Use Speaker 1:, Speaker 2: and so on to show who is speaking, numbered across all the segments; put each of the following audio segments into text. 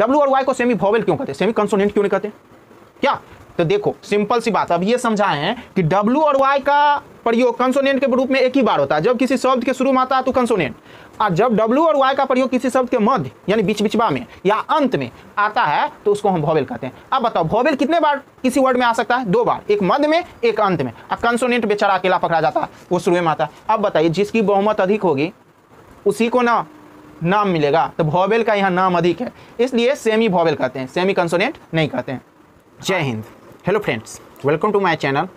Speaker 1: W और Y को semi vowel क्यों कहते हैं, सेमी कंसोनेंट क्यों नहीं कहते क्या? तो देखो सिंपल सी बात, अब ये समझाए हैं कि डब्ल्यू और वाई का प्रयोग कंसोनेंट के रूप में एक ही बार होता है, जब किसी शब्द के शुरू में आता है तो कंसोनेंट, और जब डब्ल्यू और वाई का प्रयोग किसी शब्द के मध्य यानी बीच बिचवा में या अंत में आता है तो उसको हम वॉवेल कहते हैं। अब बताओ वॉवेल कितने बार किसी वर्ड में आ सकता है? 2 बार, एक मध्य में एक अंत में। अब कंसोनेंट बेचारा अकेला पकड़ा जाता है, वो शुरू में आता है। अब बताइए जिसकी बहुमत अधिक होगी उसी को ना नाम मिलेगा, तो वॉवेल का यहाँ नाम अधिक है, इसलिए सेमी वॉवेल कहते हैं, सेमी कंसोनेंट नहीं कहते हैं। जय हिंद। Hello friends, welcome to my channel.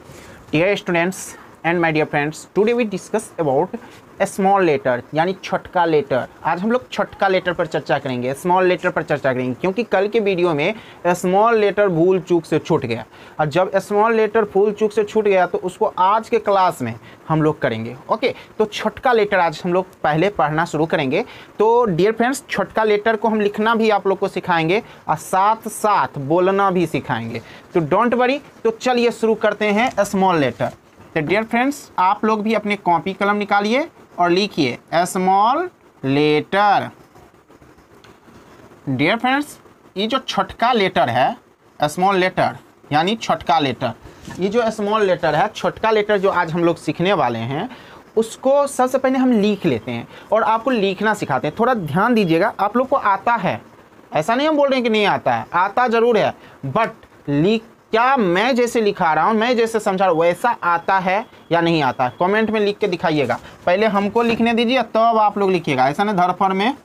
Speaker 1: Dear students and my dear friends, today we discuss about small letter यानी छोटका लेटर। आज हम लोग छोटका लेटर पर चर्चा करेंगे, स्मॉल लेटर पर चर्चा करेंगे, क्योंकि कल के वीडियो में स्मॉल लेटर भूल चूक से छूट गया, और जब स्मॉल लेटर भूल चूक से छूट गया तो उसको आज के क्लास में हम लोग करेंगे। ओके, तो छोटका लेटर आज हम लोग पहले पढ़ना शुरू करेंगे। तो डियर फ्रेंड्स, छोटका लेटर को हम लिखना भी आप लोग को सिखाएंगे और साथ साथ बोलना भी सिखाएंगे, तो डोंट वरी। तो चलिए शुरू करते हैं स्मॉल लेटर। तो डियर फ्रेंड्स, आप लोग भी अपने कॉपी कलम निकालिए और लिखिए स्मॉल लेटर। डियर फ्रेंड्स, ये जो छोटका लेटर है, स्मॉल लेटर यानी छोटका लेटर, ये जो स्मॉल लेटर है, छोटका लेटर जो आज हम लोग सीखने वाले हैं, उसको सबसे पहले हम लिख लेते हैं और आपको लिखना सिखाते हैं। थोड़ा ध्यान दीजिएगा, आप लोग को आता है, ऐसा नहीं हम बोल रहे हैं कि नहीं आता है, आता ज़रूर है, बट क्या मैं जैसे लिखा रहा हूँ, मैं जैसे समझा रहा हूँ, वैसा आता है या नहीं आता है? कमेंट में लिख के दिखाइएगा। पहले हमको लिखने दीजिए तब आप लोग लिखिएगा, ऐसा नहीं धरफड़ में।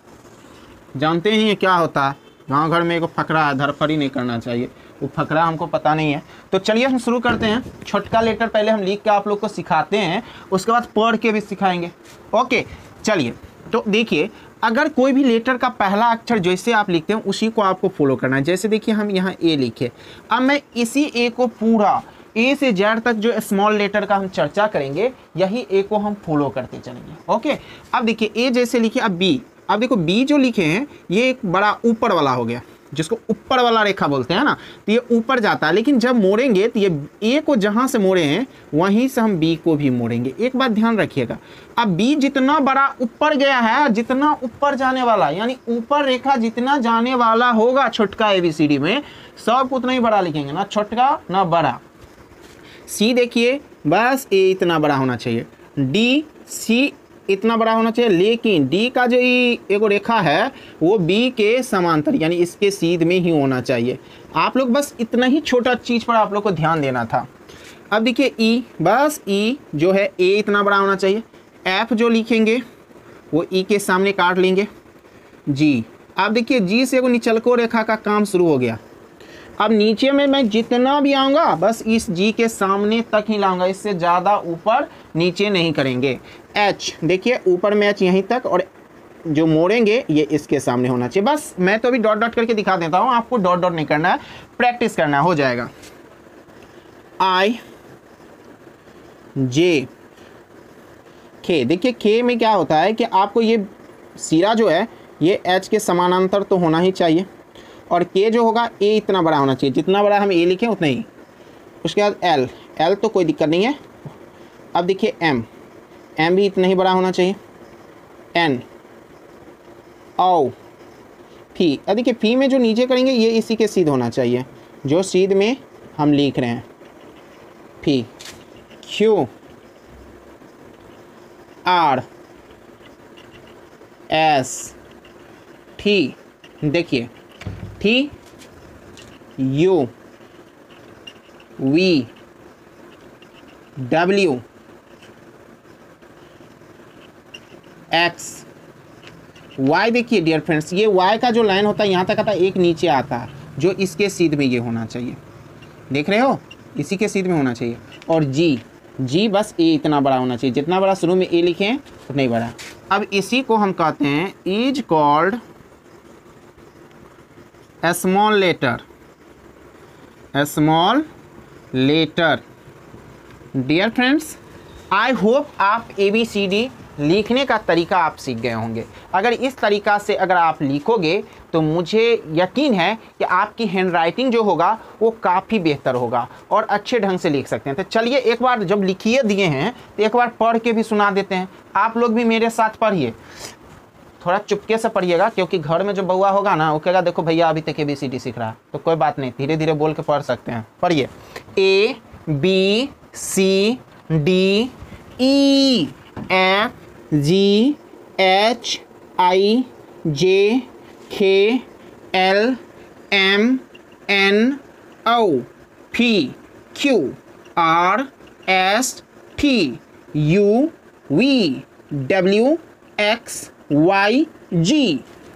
Speaker 1: जानते ही क्या होता है, गांव घर में एक फकरा है, धरफड़ ही नहीं करना चाहिए, वो फकरा हमको पता नहीं है। तो चलिए हम शुरू करते हैं। छोटका लेटर पहले हम लिख के आप लोग को सिखाते हैं, उसके बाद पढ़ के भी सिखाएंगे। ओके चलिए, तो देखिए अगर कोई भी लेटर का पहला अक्षर जैसे आप लिखते हैं उसी को आपको फॉलो करना है। जैसे देखिए हम यहाँ ए लिखे, अब मैं इसी ए को पूरा ए से जेड तक जो स्मॉल लेटर का हम चर्चा करेंगे, यही ए को हम फॉलो करते चलेंगे। ओके, अब देखिए ए जैसे लिखे, अब बी, अब देखो बी जो लिखे हैं ये एक बड़ा ऊपर वाला हो गया, जिसको ऊपर वाला रेखा बोलते हैं ना, तो ये ऊपर जाता है, लेकिन जब मोड़ेंगे तो ये ए को जहाँ से मोड़े हैं वहीं से हम बी को भी मोड़ेंगे। एक बात ध्यान रखिएगा, अब बी जितना बड़ा ऊपर गया है, जितना ऊपर जाने वाला यानी ऊपर रेखा जितना जाने वाला होगा छोटका ABCD में, सब उतना ही बड़ा लिखेंगे, ना छोटका ना बड़ा। सी देखिए, बस ए इतना बड़ा होना चाहिए, डी सी इतना बड़ा होना चाहिए, लेकिन डी का जो एक रेखा है वो बी के समांतर यानी इसके सीध में ही होना चाहिए। आप लोग बस इतना ही छोटा चीज़ पर आप लोग को ध्यान देना था। अब देखिए ई, बस ई जो है ए इतना बड़ा होना चाहिए। एफ जो लिखेंगे वो ई के सामने काट लेंगे। जी, अब देखिए जी से वो निचलको रेखा का काम शुरू हो गया। अब नीचे में मैं जितना भी आऊँगा बस इस जी के सामने तक ही लाऊंगा, इससे ज़्यादा ऊपर नीचे नहीं करेंगे। एच देखिए ऊपर में एच यहीं तक, और जो मोड़ेंगे ये इसके सामने होना चाहिए। बस मैं तो अभी डॉट डॉट करके दिखा देता हूँ, आपको डॉट डॉट नहीं करना है, प्रैक्टिस करना है, हो जाएगा। आई जे खे, देखिए खे में क्या होता है कि आपको ये सिरा जो है ये एच के समानांतर तो होना ही चाहिए, और के जो होगा ए इतना बड़ा होना चाहिए, जितना बड़ा हम ए लिखें उतना ही। उसके बाद एल, एल तो कोई दिक्कत नहीं है। अब देखिए एम, एम भी इतना ही बड़ा होना चाहिए। एन, ओ, फी, अब देखिए फी में जो नीचे करेंगे ये इसी के सीध होना चाहिए, जो सीध में हम लिख रहे हैं। P, Q, R, S, T, देखिए T, U, V, W, X, Y. देखिए डियर फ्रेंड्स, ये वाई का जो लाइन होता है यहाँ तक आता है, एक नीचे आता है जो इसके सीध में ये होना चाहिए, देख रहे हो, इसी के सीध में होना चाहिए। और जी, जी बस ए इतना बड़ा होना चाहिए, जितना बड़ा शुरू में ए लिखें उतना ही बड़ा। अब इसी को हम कहते हैं is called small letter, small letter. Dear friends, I hope आप ABCD लिखने का तरीका आप सीख गए होंगे। अगर इस तरीका से अगर आप लिखोगे तो मुझे यकीन है कि आपकी हैंडराइटिंग जो होगा वो काफ़ी बेहतर होगा और अच्छे ढंग से लिख सकते हैं। तो चलिए एक बार जब लिखिए दिए हैं तो एक बार पढ़ के भी सुना देते हैं, आप लोग भी मेरे साथ पढ़िए। थोड़ा चुपके से पढ़िएगा, क्योंकि घर में जो बउआ होगा ना वो कहेगा देखो भैया अभी तक ABCD सीख रहा है। तो कोई बात नहीं, धीरे धीरे बोल के पढ़ सकते हैं। पढ़िए ABCDEFGHIJKLMNO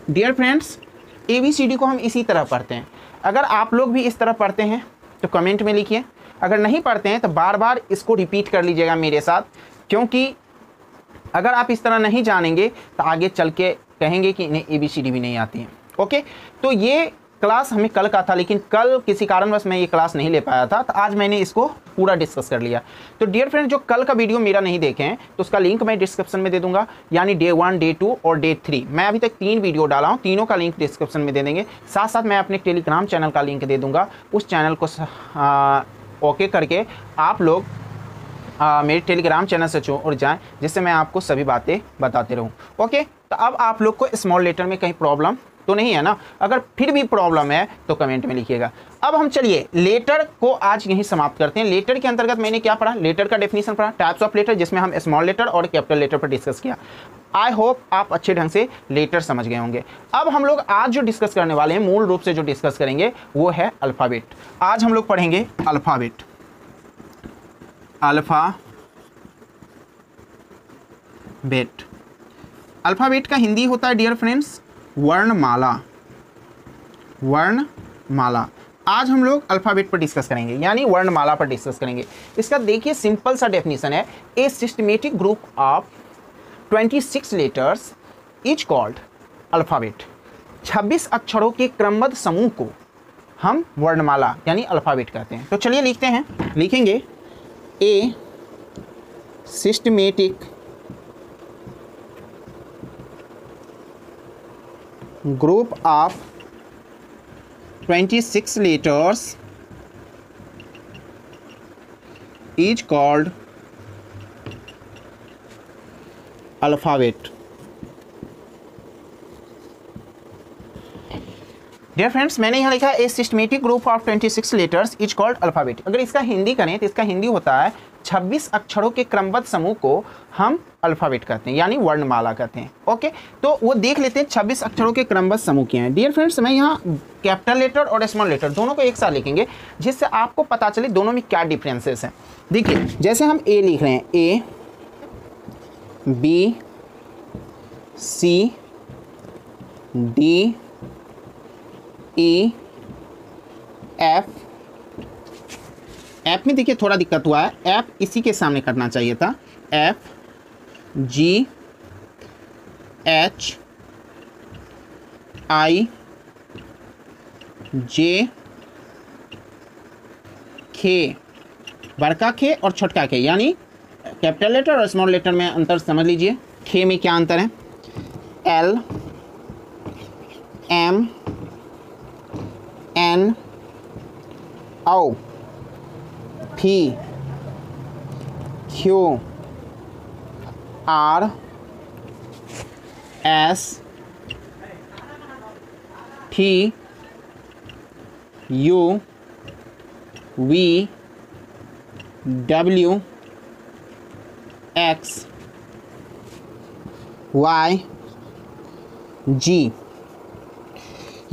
Speaker 1: डियर फ्रेंड्स, ABCD को हम इसी तरह पढ़ते हैं। अगर आप लोग भी इस तरह पढ़ते हैं तो कमेंट में लिखिए, अगर नहीं पढ़ते हैं तो बार बार इसको रिपीट कर लीजिएगा मेरे साथ, क्योंकि अगर आप इस तरह नहीं जानेंगे तो आगे चल के कहेंगे कि इन्हें ABCD भी नहीं आती है। ओके, तो ये क्लास हमें कल का था, लेकिन कल किसी कारणवश मैं ये क्लास नहीं ले पाया था, तो आज मैंने इसको पूरा डिस्कस कर लिया। तो डियर फ्रेंड, जो कल का वीडियो मेरा नहीं देखे हैं तो उसका लिंक मैं डिस्क्रिप्शन में दे दूंगा, यानी डे 1, डे 2 और डे 3। मैं अभी तक 3 वीडियो डाला हूँ, तीनों का लिंक डिस्क्रिप्शन में दे देंगे। साथ साथ मैं अपने टेलीग्राम चैनल का लिंक दे दूंगा, उस चैनल को ओके करके आप लोग मेरे टेलीग्राम चैनल से जुड़ जाएं, जिससे मैं आपको सभी बातें बताते रहूं। ओके, तो अब आप लोग को स्मॉल लेटर में कहीं प्रॉब्लम तो नहीं है ना? अगर फिर भी प्रॉब्लम है तो कमेंट में लिखिएगा। अब हम चलिए लेटर को आज यहीं समाप्त करते हैं। लेटर के अंतर्गत मैंने क्या पढ़ा? लेटर का डेफिनेशन पढ़ा, टाइप्स ऑफ लेटर, जिसमें हम स्मॉल लेटर और कैपिटल लेटर पर डिस्कस किया। आई होप आप अच्छे ढंग से लेटर समझ गए होंगे। अब हम लोग आज जो डिस्कस करने वाले हैं, मूल रूप से जो डिस्कस करेंगे वो है अल्फ़ाबेट। आज हम लोग पढ़ेंगे अल्फ़ाबेट। अल्फ़ाबेट का हिंदी होता है डियर फ्रेंड्स वर्णमाला। वर्णमाला आज हम लोग अल्फ़ाबेट पर डिस्कस करेंगे, यानी वर्णमाला पर डिस्कस करेंगे। इसका देखिए सिंपल सा डेफिनेशन है, ए systematic group of 26 letters is called alphabet. 26 अक्षरों के क्रमबद्ध समूह को हम वर्णमाला यानी अल्फ़ाबेट कहते हैं। तो चलिए लिखते हैं, लिखेंगे a systematic group of 26 letters is called alphabet। Dear friends, मैंने यहाँ लिखा a systematic group of 26 letters is called alphabet. अगर इसका हिंदी करें तो इसका हिंदी होता है 26 अक्षरों के क्रमबद्ध समूह को हम अल्फ़ाबेट कहते हैं, यानी वर्णमाला कहते हैं। ओके, तो वो देख लेते हैं 26 अक्षरों के क्रमबद्ध समूह क्या हैं। डियर फ्रेंड्स, मैं यहाँ कैपिटल लेटर और स्मॉल लेटर दोनों को एक साथ लिखेंगे, जिससे आपको पता चले दोनों में क्या डिफरेंसेस हैं। देखिए, जैसे हम ए लिख रहे हैं, A B C D E F. F में देखिए थोड़ा दिक्कत हुआ है, एफ इसी के सामने करना चाहिए था, एफ जी एच आई जे खे, बड़का खे और छोटका खे, यानी कैपिटल लेटर और स्मॉल लेटर में अंतर समझ लीजिए। खे में क्या अंतर है? L M N O P Q R S T U V W X Y Z.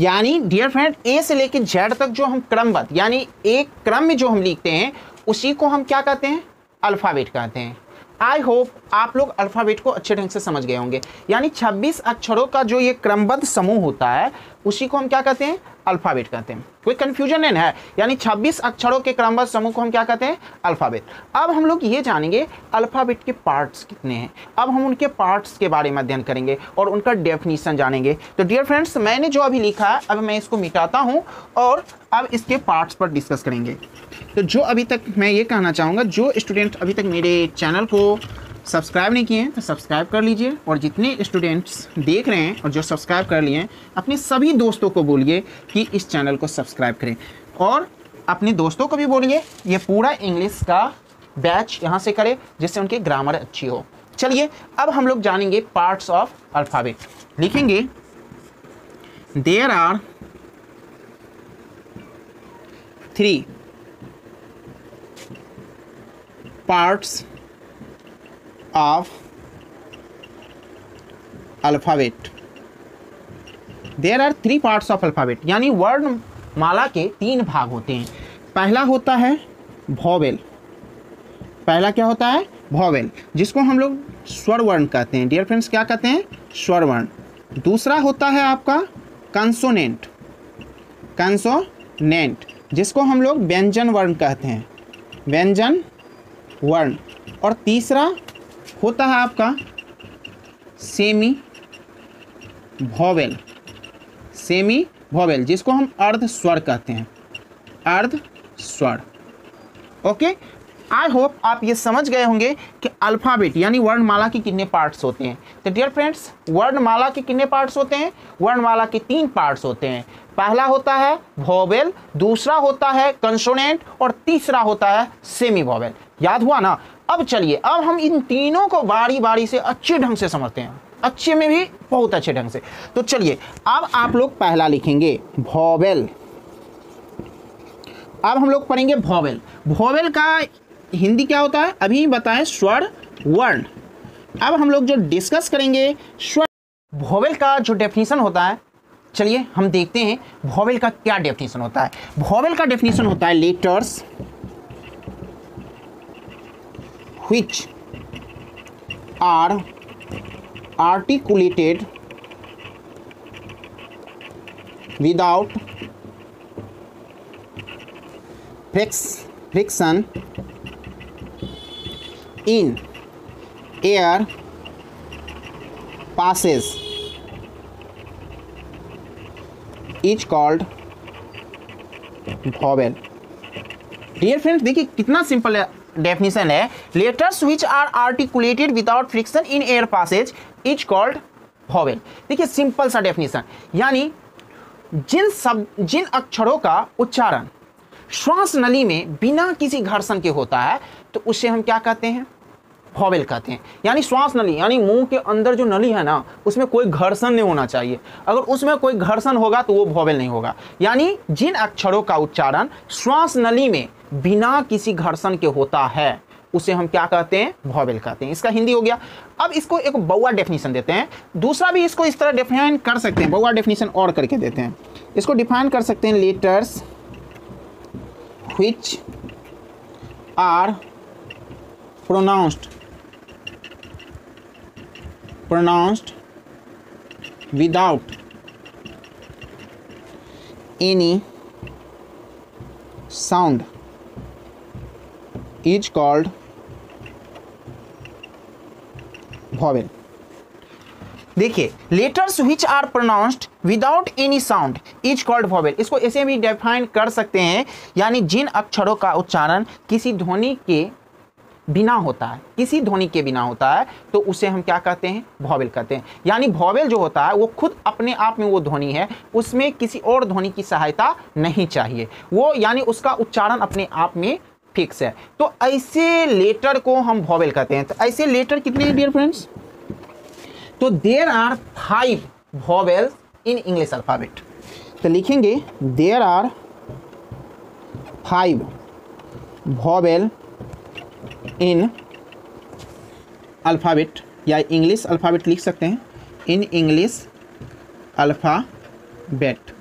Speaker 1: यानी डियर फ्रेंड, ए से लेकर जेड तक जो हम क्रमबद्ध यानी एक क्रम में जो हम लिखते हैं उसी को हम क्या कहते हैं? अल्फ़ाबेट कहते हैं। आई होप आप लोग अल्फ़ाबेट को अच्छे ढंग से समझ गए होंगे। यानी 26 अक्षरों का जो ये क्रमबद्ध समूह होता है उसी को हम क्या कहते हैं? अल्फ़ाबेट कहते हैं। कोई कन्फ्यूजन नहीं है, यानी 26 अक्षरों के क्रमबद्ध समूह को हम क्या कहते हैं? अल्फ़ाबेट। अब हम लोग ये जानेंगे अल्फ़ाबेट के पार्ट्स कितने हैं। अब हम उनके पार्ट्स के बारे में अध्ययन करेंगे और उनका डेफिनेशन जानेंगे। तो डियर फ्रेंड्स, मैंने जो अभी लिखा है अब मैं इसको मिटाता हूँ और अब इसके पार्ट्स पर डिस्कस करेंगे। तो जो अभी तक मैं ये कहना चाहूँगा, जो स्टूडेंट अभी तक मेरे चैनल को सब्सक्राइब नहीं किए हैं तो सब्सक्राइब कर लीजिए, और जितने स्टूडेंट्स देख रहे हैं और जो सब्सक्राइब कर लिए हैं अपने सभी दोस्तों को बोलिए कि इस चैनल को सब्सक्राइब करें, और अपने दोस्तों को भी बोलिए ये पूरा इंग्लिश का बैच यहाँ से करें, जिससे उनकी ग्रामर अच्छी हो। चलिए अब हम लोग जानेंगे पार्ट्स ऑफ अल्फाबेट। लिखेंगे there are 3 parts of alphabet. There are 3 parts of alphabet, यानी वर्णमाला के 3 भाग होते हैं। पहला होता है वॉवेल। पहला क्या होता है? वॉवेल, जिसको हम लोग स्वर वर्ण कहते हैं। डियर फ्रेंड्स, क्या कहते हैं? स्वर वर्ण। दूसरा होता है आपका कंसोनेंट। कंसोनेंट, जिसको हम लोग व्यंजन वर्ण कहते हैं। व्यंजन वर्ण। और तीसरा होता है आपका सेमी वॉवेल। सेमी वॉवेल, जिसको हम अर्ध स्वर कहते हैं। अर्ध स्वर। ओके, आई होप आप ये समझ गए होंगे कि अल्फाबेट यानी वर्णमाला के कितने पार्ट्स होते हैं। तो डियर फ्रेंड्स, वर्णमाला के कितने पार्ट्स होते हैं? वर्णमाला के 3 पार्ट्स होते हैं। पहला होता है वॉवेल, दूसरा होता है कंसोनेंट और तीसरा होता है सेमी वॉवेल। याद हुआ ना? अब चलिए, अब हम इन तीनों को बारी बारी से अच्छे ढंग से समझते हैं, अच्छे में भी बहुत अच्छे ढंग से। तो चलिए, अब आप लोग पहला लिखेंगे वॉवेल। अब हम लोग पढ़ेंगे वॉवेल। वॉवेल का हिंदी क्या होता है अभी बताएं? स्वर वर्ण। अब हम लोग जो डिस्कस करेंगे स्वर वॉवेल का जो डेफिनेशन होता है, चलिए हम देखते हैं वॉवेल का क्या डेफिनेशन होता है। वॉवेल का डेफिनेशन होता है letters which are articulated without friction in air passes is called vowel। Dear friends, देखिए कितना सिंपल डेफिनेशन है। Letters which are articulated without friction in air passage is called vowel. देखिए simple सा definition, यानी जिन अक्षरों का उच्चारण श्वास नली में बिना किसी घर्षण के होता है तो उसे हम क्या कहते हैं? वॉवेल कहते हैं। यानी श्वास नली यानी मुंह के अंदर जो नली है ना, उसमें कोई घर्षण नहीं होना चाहिए। अगर उसमें कोई घर्षण होगा तो वो वॉवेल नहीं होगा। यानी जिन अक्षरों का उच्चारण श्वास नली में बिना किसी घर्षण के होता है उसे हम क्या कहते हैं? वॉवेल कहते हैं। इसका हिंदी हो गया। अब इसको एक बउआ डेफिनेशन देते हैं। दूसरा भी इसको इस तरह डिफाइन कर सकते हैं, बउआ डेफिनेशन और करके देते हैं। इसको डिफाइन कर सकते हैं letters which are pronounced without any sound is called vowel। देखिए, letters which are pronounced without any sound is called vowel. इसको ऐसे भी डिफाइन कर सकते हैं, यानी जिन अक्षरों का उच्चारण किसी ध्वनि के बिना होता है, किसी ध्वनि के बिना होता है तो उसे हम क्या कहते हैं? वॉवेल कहते हैं। यानी वॉवेल जो होता है वो खुद अपने आप में वो ध्वनि है, उसमें किसी और ध्वनि की सहायता नहीं चाहिए, वो यानी उसका उच्चारण अपने आप में फिक्स है। तो ऐसे लेटर को हम वॉवेल कहते हैं। तो ऐसे लेटर कितने हैं डियर फ्रेंड्स? तो there are 5 vowels in English alphabet. तो लिखेंगे there are 5 vowel in alphabet, या इंग्लिश अल्फाबेट लिख सकते हैं। इन इंग्लिश अल्फाबेट,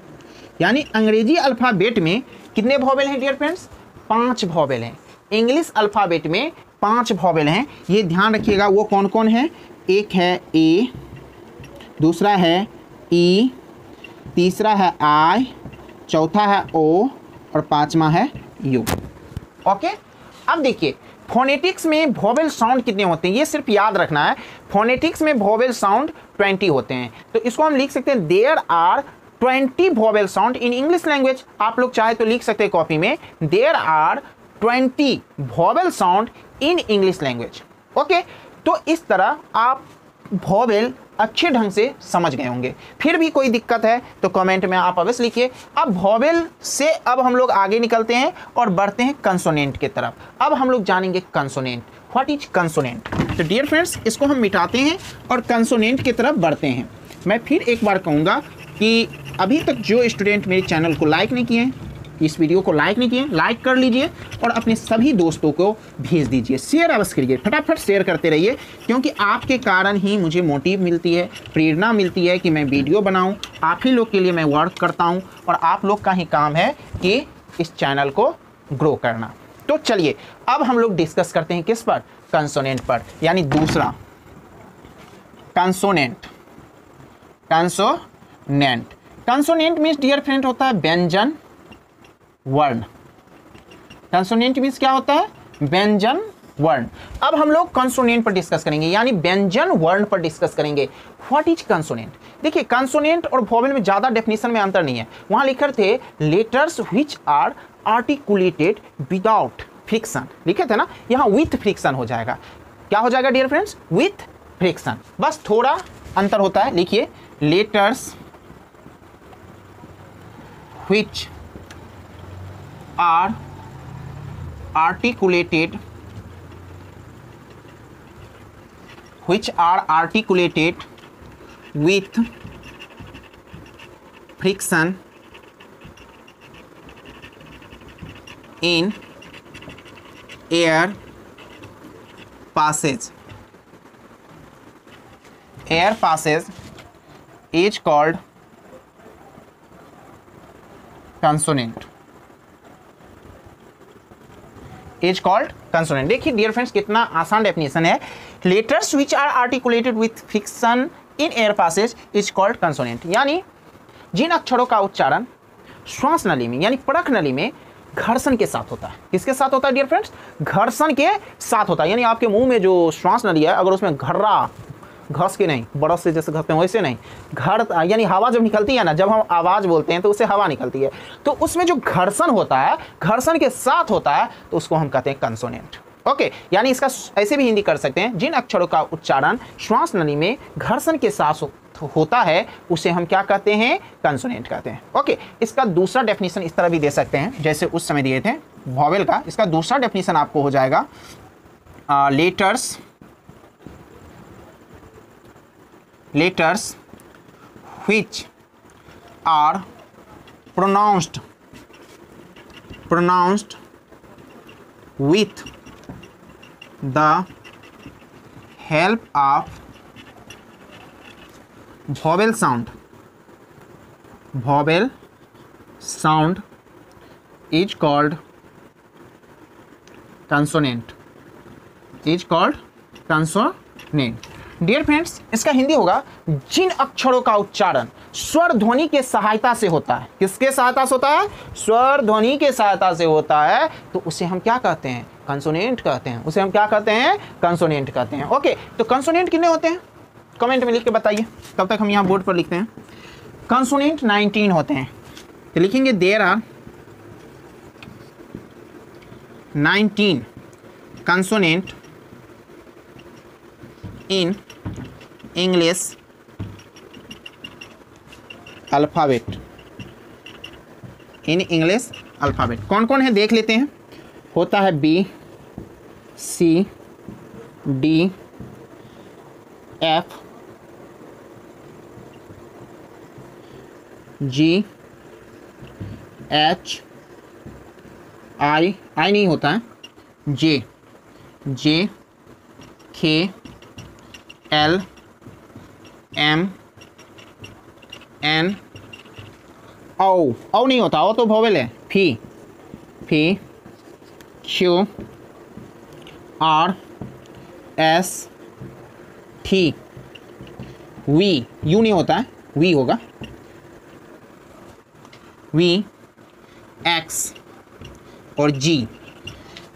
Speaker 1: यानी अंग्रेजी अल्फाबेट में कितने वॉवेल हैं डियर फ्रेंड्स? 5 वॉवेल हैं। इंग्लिश अल्फाबेट में 5 वॉवेल हैं। ये ध्यान रखिएगा। वो कौन कौन है? एक है ए, दूसरा है ई, तीसरा है आई, चौथा है ओ और 5वां है यू। ओके, अब देखिए फोनेटिक्स में वॉवेल साउंड कितने होते हैं ये सिर्फ याद रखना है। फोनेटिक्स में वॉवेल साउंड 20 होते हैं। तो इसको हम लिख सकते हैं there are 20 vowel sound in English language. आप लोग चाहे तो लिख सकते हैं कॉपी में there are 20 vowel sound in English language. Okay, तो इस तरह आप वॉवेल अच्छे ढंग से समझ गए होंगे। फिर भी कोई दिक्कत है तो कमेंट में आप अवश्य लिखिए। अब वॉवेल से अब हम लोग आगे निकलते हैं और बढ़ते हैं कंसोनेंट की तरफ। अब हम लोग जानेंगे कंसोनेंट। What is consonant? तो डियर फ्रेंड्स, इसको हम मिटाते हैं और कंसोनेंट की तरफ बढ़ते हैं। मैं फिर एक बार कहूँगा कि अभी तक जो स्टूडेंट मेरे चैनल को लाइक नहीं किए हैं, इस वीडियो को लाइक नहीं किए, लाइक कर लीजिए और अपने सभी दोस्तों को भेज दीजिए, शेयर अवश्य करिए, फटाफट शेयर करते रहिए, क्योंकि आपके कारण ही मुझे मोटिव मिलती है, प्रेरणा मिलती है कि मैं वीडियो बनाऊं। आप ही लोग के लिए मैं वर्क करता हूं और आप लोग का ही काम है कि इस चैनल को ग्रो करना। तो चलिए अब हम लोग डिस्कस करते हैं किस पर, कंसोनेंट पर, यानी दूसरा consonant. Consonant consonant means dear friend होता है व्यंजन वर्ण। कंसोनेंट मीन्स क्या होता है, व्यंजन वर्ण। अब हम लोग कंसोनेंट पर डिस्कस करेंगे, यानी व्यंजन वर्ण पर डिस्कस करेंगे। What is consonant? देखिए, कंसोनेंट और वोवेल में ज्यादा डेफिनेशन में अंतर नहीं है। वहां लिखे थे letters which are articulated without friction, लिखे थे ना, यहां विथ फ्रिक्शन हो जाएगा। क्या हो जाएगा डियर फ्रेंड्स? With friction. बस थोड़ा अंतर होता है। लिखिए, letters which are articulated with friction in air passage. Air passage is called consonant. Is called consonant. देखिए डियर फ्रेंड्स, कितना आसान डेफिनेशन है। Letters which are articulated with friction in air passage is called consonant, यानी जिन अक्षरों का उच्चारण श्वास नली में यानी परख नली में घर्षण के साथ होता है। किसके साथ होता है डियर फ्रेंड्स? घर्षण के साथ होता है। यानी आपके मुंह में जो श्वास नली है, अगर उसमें घर्रा, घस के नहीं, बरस से जैसे घसते हैं वैसे नहीं, घर यानी हवा जब निकलती है ना, जब हम आवाज़ बोलते हैं तो उससे हवा निकलती है, तो उसमें जो घर्षण होता है, घर्षण के साथ होता है, तो उसको हम कहते हैं कंसोनेंट। ओके, यानी इसका ऐसे भी हिंदी कर सकते हैं, जिन अक्षरों का उच्चारण श्वास नली में घर्षण के साथ होता है उसे हम क्या कहते हैं? कंसोनेंट कहते हैं। ओके, इसका दूसरा डेफिनेशन इस तरह भी दे सकते हैं जैसे उस समय दिए थे वॉवेल का। इसका दूसरा डेफिनेशन आपको हो जाएगा letters which are pronounced with the help of vowel sound is called consonant. Dear friends, इसका हिंदी होगा जिन अक्षरों का उच्चारण स्वर ध्वनि के सहायता से होता है। किसके सहायता से होता है? स्वर ध्वनि के सहायता से होता है, तो उसे हम क्या कहते हैं? कंसोनेंट कहते हैं। उसे हम क्या कहते हैं? कंसोनेंट कहते हैं। ओके, तो कंसोनेंट कितने होते हैं? कमेंट में लिख के बताइए, तब तक हम यहाँ बोर्ड पर लिखते हैं। कंसोनेंट 19 होते हैं, तो लिखेंगे there are 19 consonant in English alphabet. In English alphabet कौन कौन है देख लेते हैं। होता है B, C, D, F, G, H, I नहीं होता है, जे, के, एल, एम, एन, औ नहीं होता, ओ तो वोवेल है, P, Q, R, S, T, V, U नहीं होता है, वी होगा, वी, एक्स और जी।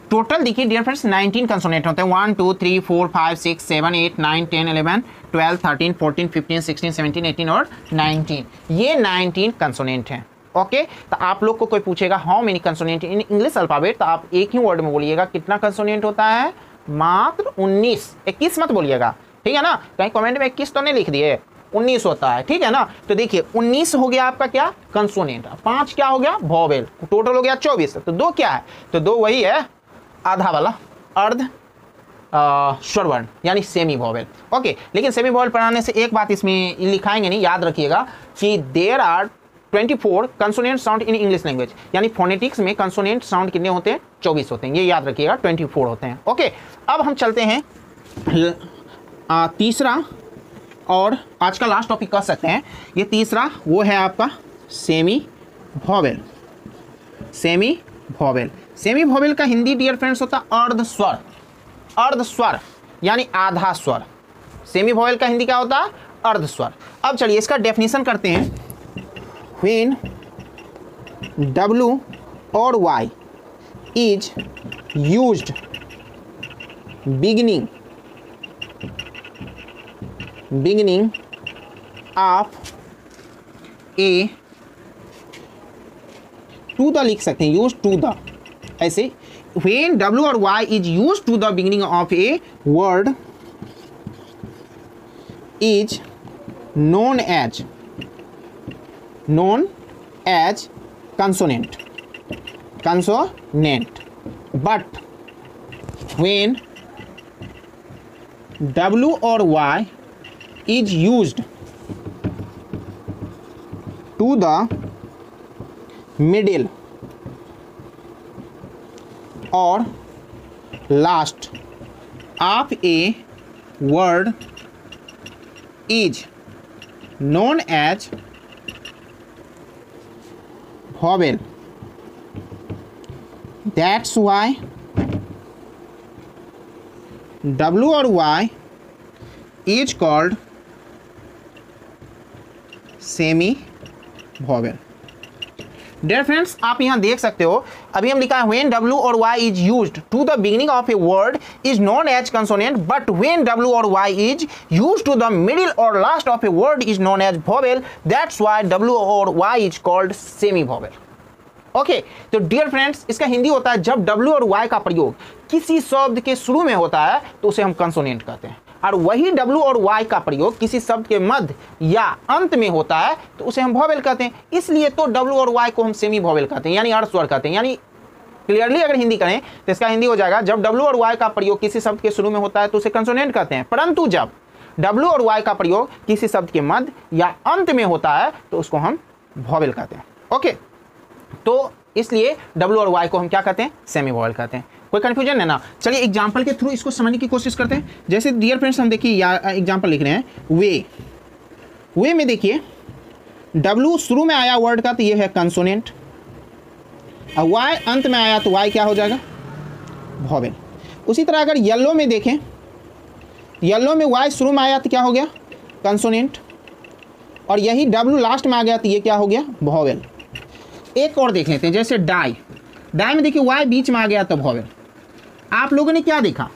Speaker 1: टोटल देखिए डियर फ्रेंड्स 19 कंसोनेंट होते हैं। 1 2 3 4 5 6 7 8 9 10 11 12 13 14 15 16 17 18 और 19, ये 19 कंसोनेंट हैं। ओके, तो आप लोग को कोई पूछेगा how many consonant in English alphabet, तो आप एक ही वर्ड में बोलिएगा कितना कंसोनेंट होता है? मात्र 19। 21 मत बोलिएगा, ठीक है ना, कहीं कमेंट में 21 तो नहीं लिख दिए, 19 होता है, ठीक है ना। तो देखिए 19 हो गया आपका क्या? कंसोनेंट। 5 क्या हो गया? वोवेल। टोटल हो गया 24। तो 2 क्या है? तो 2 वही है आधा वाला, अर्ध स्वर वर्ण यानी सेमी वॉवेल। ओके, लेकिन सेमी वॉवेल पढ़ाने से एक बात इसमें लिखाएंगे नहीं, याद रखिएगा कि there are 24 consonant sound in English language, यानी फोनेटिक्स में कंसोनेंट साउंड कितने होते हैं? 24 होते हैं, ये याद रखिएगा, 24 होते हैं। ओके, अब हम चलते हैं तीसरा और आज का लास्ट टॉपिक कह सकते हैं। ये तीसरा वो है आपका semi vowel. Semi vowel, semi vowel का हिंदी डियर फ्रेंड्स होता है अर्ध स्वर। अर्ध स्वर यानी आधा स्वर। सेमी वॉवेल का हिंदी क्या होता है? अर्ध स्वर। अब चलिए इसका डेफिनेशन करते हैं। व्हेन W और Y is used beginning of a to the लिख सकते हैं, यूज टू द, ऐसे when W और Y is used to the beginning of a word is known as consonant, but when W और Y is used to the middle or last of a word is known as vowel. That's why W और Y is called semi vowel. Dear friends, आप यहाँ देख सकते हो, अभी हम लिखा है व्हेन W और Y is used to the beginning of a word is known as consonant, but when W और Y is used to the middle और last of a word is known as vowel. That's why W और Y is called semi vowel. Okay, तो dear friends, इसका हिंदी होता है जब W और Y का प्रयोग किसी शब्द के शुरू में होता है तो उसे हम कंसोनेंट कहते हैं, और वही W और Y का प्रयोग किसी शब्द के मध्य या अंत में होता है तो उसे हम वॉवेल कहते हैं। इसलिए तो W और Y को हम सेमी वॉवेल कहते हैं, यानी अर्ध स्वर कहते हैं। यानी क्लियरली अगर हिंदी करें तो इसका हिंदी हो जाएगा जब W और Y का प्रयोग किसी शब्द के शुरू में होता है तो उसे कंसोनेंट कहते हैं, परंतु जब W और Y का प्रयोग किसी शब्द के मध्य या अंत में होता है तो उसको हम वॉवेल कहते हैं। ओके, तो इसलिए W और Y को हम क्या कहते हैं? सेमी वॉवेल कहते हैं। कोई कंफ्यूजन है ना? चलिए एग्जांपल के थ्रू इसको समझने की कोशिश करते हैं। जैसे डियर फ्रेंड्स, हम देखिए एग्जांपल लिख रहे हैं वे में देखिए W शुरू में आया वर्ड का तो ये है कंसोनेंट, और Y अंत में आया तो Y क्या हो जाएगा? वॉवेल। उसी तरह अगर येलो में देखें, येलो में Y शुरू में आया तो क्या हो गया? कंसोनेंट, और यही W लास्ट में आ गया तो ये क्या हो गया? वॉवेल। एक और देख लेते हैं, जैसे डाई में देखिए Y बीच में आ गया तो वॉवेल। आप लोगों ने क्या देखा?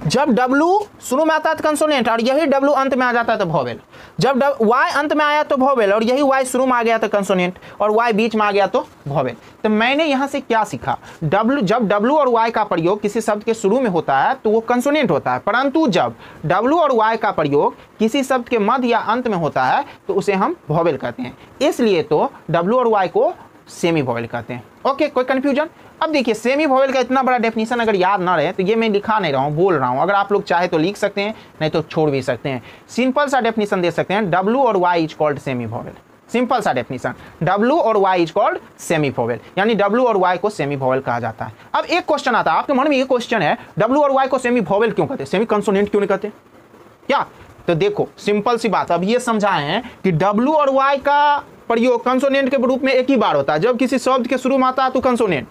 Speaker 1: जब W शुरू में आता है तो कंसोनेंट, और यही W अंत में आ जाता है तो वॉवेल। जब Y अंत में आया तो वॉवेल, और यही Y शुरू में आ गया तो कंसोनेंट, और Y बीच में आ गया तो वॉवेल। तो मैंने यहाँ से क्या सीखा? जब W और Y का प्रयोग किसी शब्द के शुरू में होता है तो वो कंसोनेंट होता है, परंतु जब W और Y का प्रयोग किसी शब्द के मध्य या अंत में होता है तो उसे हम वॉवेल कहते हैं। इसलिए तो W और Y को सेमी वॉवेल कहते हैं। ओके, कोई कंफ्यूजन? अब देखिए, सेमी वॉवेल का इतना बड़ा डेफिनेशन अगर याद ना रहे तो ये मैं लिखा नहीं रहा हूँ, बोल रहा हूँ। अगर आप लोग चाहे तो लिख सकते हैं, नहीं तो छोड़ भी सकते हैं। सिंपल सा डेफिनेशन दे सकते हैं, W और Y is called semi vowel. Simple सा डेफिनेशन, W और Y is called semi vowel, यानी W और Y को सेमी वॉवेल कहा जाता है। अब एक क्वेश्चन आता है आपके मन में, ये क्वेश्चन है W और Y को सेमी वॉवेल क्यों कहते हैं, सेमी कंसोनेंट क्यों नहीं कहते क्या? तो देखो सिंपल सी बात, अब ये समझाए हैं कि W और Y का प्रयोग कंसोनेंट के रूप में एक ही बार होता है, जब किसी शब्द के शुरू में आता है तो कंसोनेंट,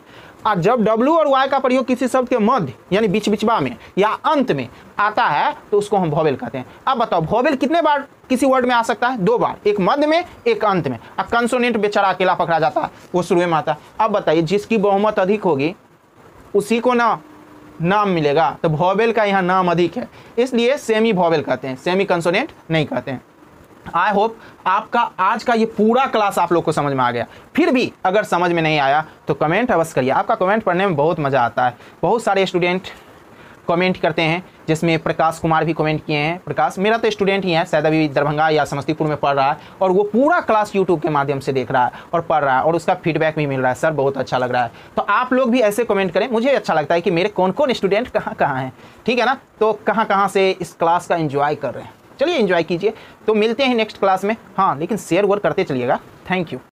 Speaker 1: और जब W और Y का प्रयोग किसी शब्द के मध्य यानी बीच बिचवा में या अंत में आता है तो उसको हम वॉवेल कहते हैं। अब बताओ, वॉवेल कितने बार किसी वर्ड में आ सकता है? 2 बार, एक मध्य में एक अंत में। अब कंसोनेंट बेचारा अकेला पकड़ा जाता है, वो शुरू में आता है। अब बताइए, जिसकी बहुमत अधिक होगी उसी को ना नाम मिलेगा, तो वॉवेल का यहाँ नाम अधिक है, इसलिए सेमी वॉवेल कहते हैं, सेमी कंसोनेंट नहीं कहते हैं। आई होप आपका आज का ये पूरा क्लास आप लोग को समझ में आ गया। फिर भी अगर समझ में नहीं आया तो कमेंट अवश्य करिए, आपका कमेंट पढ़ने में बहुत मज़ा आता है। बहुत सारे स्टूडेंट कमेंट करते हैं जिसमें प्रकाश कुमार भी कमेंट किए हैं। प्रकाश मेरा तो स्टूडेंट ही है, शायद अभी दरभंगा या समस्तीपुर में पढ़ रहा है, और वो पूरा क्लास यूट्यूब के माध्यम से देख रहा है और पढ़ रहा है, और उसका फीडबैक भी मिल रहा है, सर बहुत अच्छा लग रहा है। तो आप लोग भी ऐसे कमेंट करें, मुझे अच्छा लगता है कि मेरे कौन कौन स्टूडेंट कहाँ कहाँ हैं, ठीक है ना, तो कहाँ कहाँ से इस क्लास का एंजॉय कर रहे हैं। चलिए एंजॉय कीजिए, तो मिलते हैं नेक्स्ट क्लास में। हाँ लेकिन शेयर वोर करते चलिएगा। Thank you.